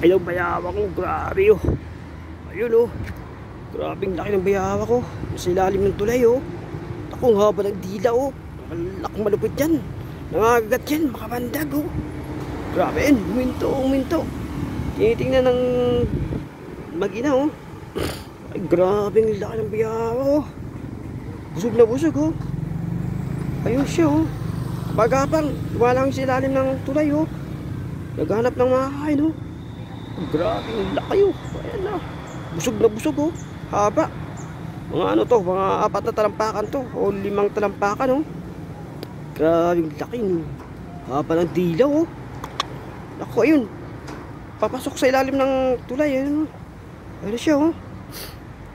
Ayaw bayawa ko, grabe oh. Ayun oh. Grabing laki ng bayawa ko. Sa ilalim ng tulay oh. Ako, haba ng dila oh. Malupit yan. Nangagat yan, makabandag oh. Grabe yan, huminto. Tinitingnan ng mag-ina oh. Ay, grabing laki ng bayawa oh. Busog na busog oh. Ayun siya oh. Bagapang, lumalang sa ilalim ng tulay oh. Naghanap ng makakain oh. Grabing laki oh. Ayan na. Busog na busog oh. Haba. Mga ano to, mga 4 na talampakan to o 5 talampakan oh. Grabing laki oh. Haba ng dilaw oh. Ako ayun. Papasok sa ilalim ng tulay ayun oh. Ayun siya oh.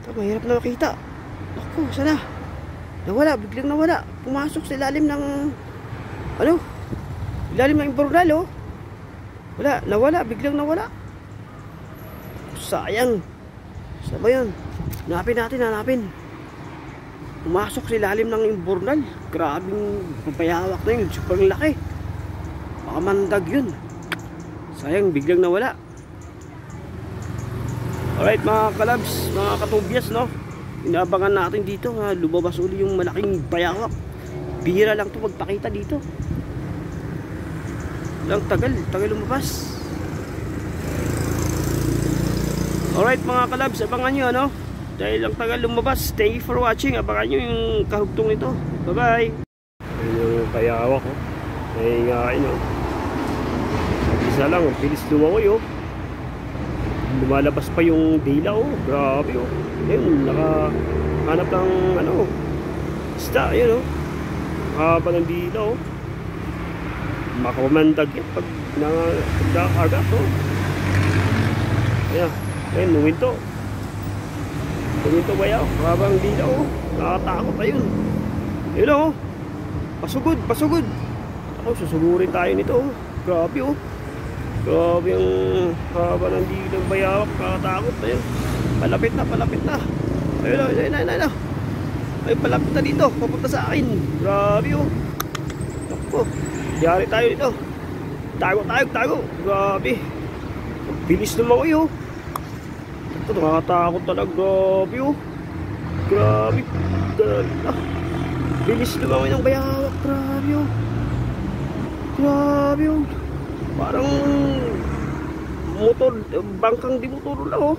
Mahirap na makita. Ako, sana. Nawala, biglang nawala. Pumasok sa ilalim ng ano? Ilalim ng imbornal oh. Wala, nawala, biglang nawala. Sayang. Saan ba yun? Hanapin. Pumasok sa ilalim ng imbornal. Grabing papayawak na yun. Super laki. Baka mandag yun. Sayang, biglang nawala. Alright mga kalabs, mga katubyas no. Inabangan natin dito ha, lumabas uli yung malaking bayawak. Bihira lang to magpakita dito. Lang tagal lumabas. Alright mga kalabs, abangan nyo ano. Dahil lang tagal lumabas. Thank you for watching. Abangan nyo yung kahugtong nito. Bye bye. Ayun yung bayawak oh. Nahingain oh. Isa lang, bilis lumangoy oh. Lumalabas pa yung dila oh. Grabe oh. Ayun, nakahanap ng ano isda, ayun oh. Haba ng dila oh. Makamandag yan pag nagkakagat oh. Ayan, ayun, luminto ba yan? Haba ng dila oh. Nakatakot ayun. Ayun oh. Pasugod. Ako, susugurin tayo nito oh. Grabe oh. Grabe yung haba ng dilang bayawak. Nakatakot na yun. Palapit na. Ayun. Ay, palapit na dito. Papunta sa akin. Grabe oh. Ako, yari tayo dito. Tago. Grabe. Bilis lumangoy oh. Ito, nakakatakot talaga. Grabe oh. Grabe. Bilis lumangoy ng bayawak. Grabe oh. Parang motor, bangkang di motor lang oh.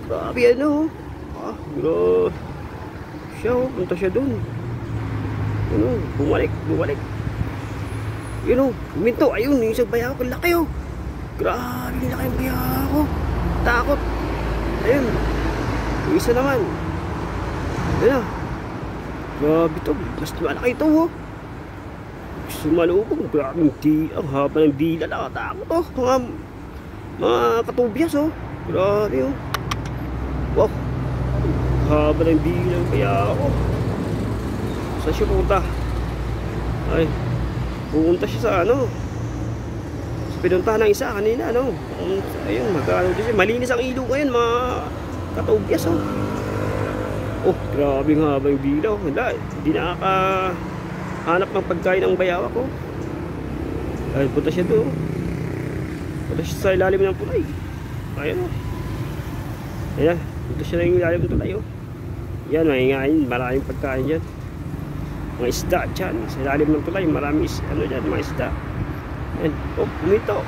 Grabe ano oh. Grabe siya oh, punta siya dun. Ano, bumalik. Yun oh, huminto. Ayun, yung isang bayawak, ang laki oh. Grabe, laki ang bayawak oh. Takot. Ayun, yung isa naman. Ayun oh. Grabe to, mas malaki ito oh. Sumalubog, grabe ang haba ng dila, nakatakot oh. Mga katubyas oh. Grabe oh. Wow, haba ng dila kaya ako. Saan siya pupunta? Ay, pupunta siya sa ano, sa pinuntahan ng isa kanina ano. Ayun, magkano din siya. Malinis ang ilog ngayon mga katubyas oh. Oh, grabe ang haba ng dila oh. Hindi hanap ng pagkain ng bayawak ko. Ay, punta siya doon. Punta siya sa ilalim ng tulay. Ayun o. Ayan, punta siya na yung ilalim ng tulay o. Yan, mahingain. Maraming pagkain dyan. Mga isda dyan. Sa ilalim ng tulay, maraming ano dyan, mga isda. Ayan. Oh, umito.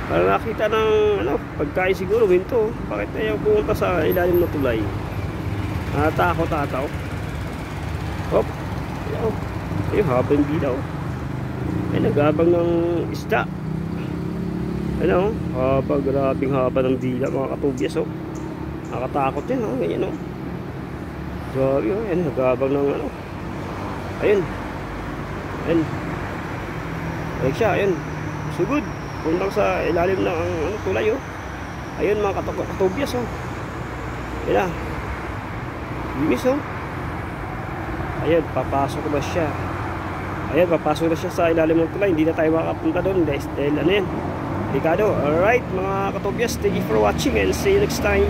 Para nakita ng ano, pagkain siguro, umito. Bakit na yung pumunta sa ilalim ng tulay? Natakot ata o. Hop. Ayun, habang dilaw. Ay, nagabang ng isda. Ano, grabing haba ng dila mga katubyas oh. Nakatakot yun oh, ganyan oh. Grabe oh, yan, nagabang ng ano. Ayun. Ayun siya, ayun. Sugod. Puntang sa ilalim ng ano, tulay oh. Ayun mga katubyas oh. Ayun na. Limis oh. Ayan, papasok na siya. Ayan, papasok na siya sa ilalim ng tulay. Hindi na tayo makapunta doon dahil ano yan, delikado. Alright mga katubyas, thank you for watching and see you next time.